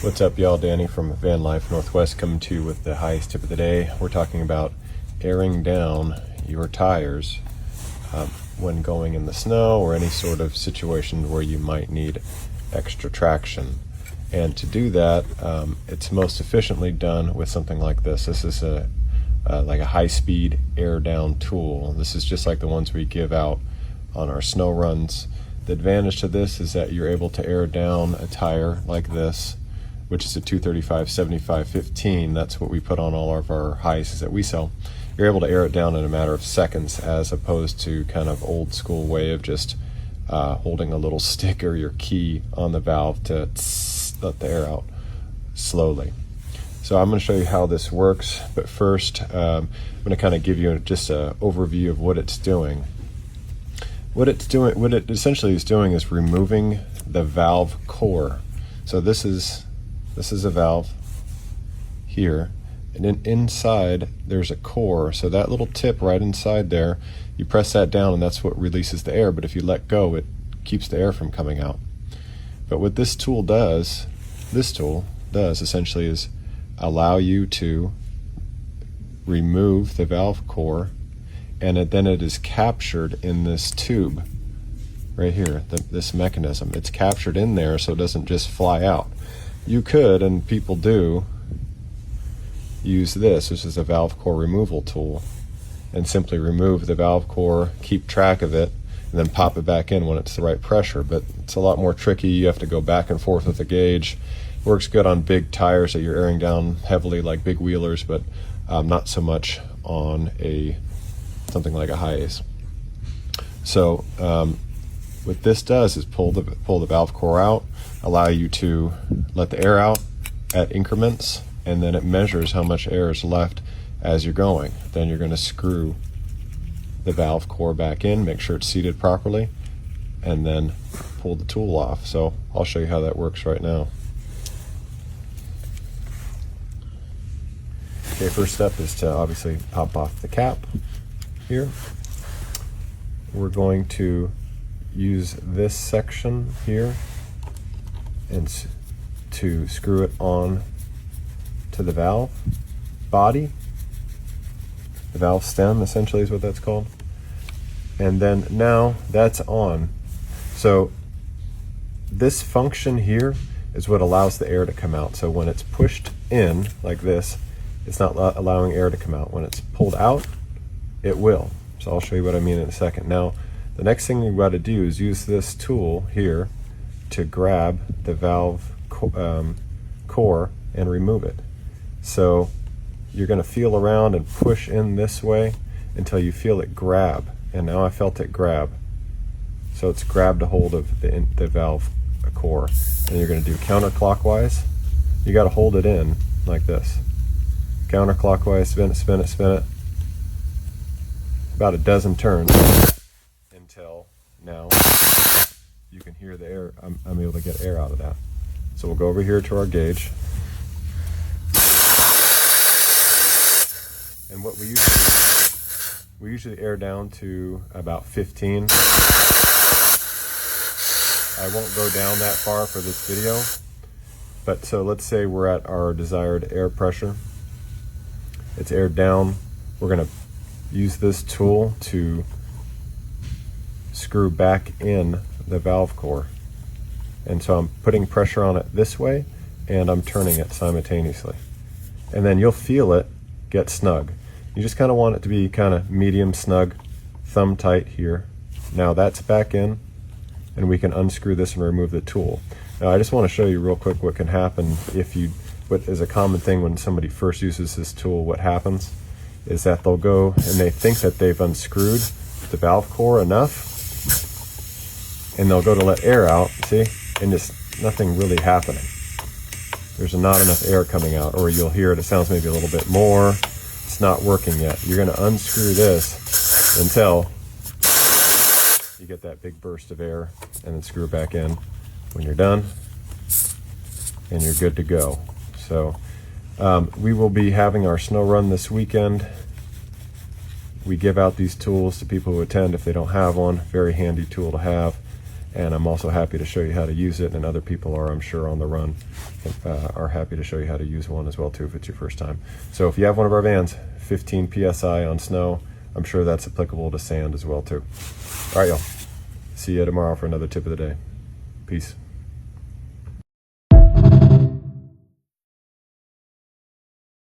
What's up, y'all? Danny from Vanlife Northwest coming to you with the Hiace tip of the day. We're talking about airing down your tires when going in the snow or any sort of situation where you might need extra traction. And to do that, it's most efficiently done with something like this. This is like a high-speed air down tool. This is just like the ones we give out on our snow runs. The advantage to this is that you're able to air down a tire like this, which is a 235 75 15. That's what we put on all of our Hiaces that we sell. You're able to air it down in a matter of seconds, as opposed to kind of old school way of just holding a little stick or your key on the valve to let the air out slowly. So I'm going to show you how this works, but first I'm going to kind of give you just an overview of what it's doing. What it essentially is doing is removing the valve core. So this is a valve here, and then inside there's a core. So that little tip right inside there, you press that down and that's what releases the air, but if you let go, it keeps the air from coming out. But what this tool does essentially is allow you to remove the valve core, and then it is captured in this tube right here, this mechanism. It's captured in there so it doesn't just fly out. You could, and people do, use this. This is a valve core removal tool, and simply remove the valve core, keep track of it, and then pop it back in when it's the right pressure. But it's a lot more tricky. You have to go back and forth with the gauge. Works good on big tires that you're airing down heavily, like big wheelers, but not so much on something like a Hiace. So what this does is pull the valve core out, allow you to let the air out at increments, and then it measures how much air is left as you're going. Then you're going to screw the valve core back in, make sure it's seated properly, and then pull the tool off. So I'll show you how that works right now. Okay, first step is to obviously pop off the cap here. We're going to use this section here and to screw it on to the valve body. The valve stem essentially is what that's called. And then now that's on. So this function here is what allows the air to come out. So when it's pushed in like this, it's not allowing air to come out. When it's pulled out, it will. So I'll show you what I mean in a second. Now, the next thing you've got to do is use this tool here to grab the valve core and remove it. So you're going to feel around and push in this way until you feel it grab. And now I felt it grab. So it's grabbed a hold of the valve core. And you're going to do counterclockwise. You got to hold it in like this. Counterclockwise, spin it, spin it, spin it. About a dozen turns until now you can hear the air. I'm able to get air out of that. So we'll go over here to our gauge. And what we usually air down to about 15. I won't go down that far for this video, but so let's say we're at our desired air pressure. It's aired down. We're going to use this tool to screw back in the valve core. And so I'm putting pressure on it this way, and I'm turning it simultaneously. And then you'll feel it get snug. You just kind of want it to be kind of medium snug, thumb tight here. Now that's back in, and we can unscrew this and remove the tool. Now I just want to show you real quick what can happen what is a common thing when somebody first uses this tool. What happens is that they'll go and they think that they've unscrewed the valve core enough, and they'll go to let air out, see, and just nothing really happening. There's not enough air coming out, or you'll hear it sounds maybe a little bit more. It's not working yet. You're going to unscrew this until you get that big burst of air, and then screw it back in when you're done, and you're good to go. So we will be having our snow run this weekend. We give out these tools to people who attend if they don't have one. Very handy tool to have. And I'm also happy to show you how to use it, and other people are, I'm sure, on the run. are happy to show you how to use one as well too if it's your first time. So if you have one of our vans, 15 psi on snow, I'm sure that's applicable to sand as well too. All right, y'all. See you tomorrow for another tip of the day. Peace.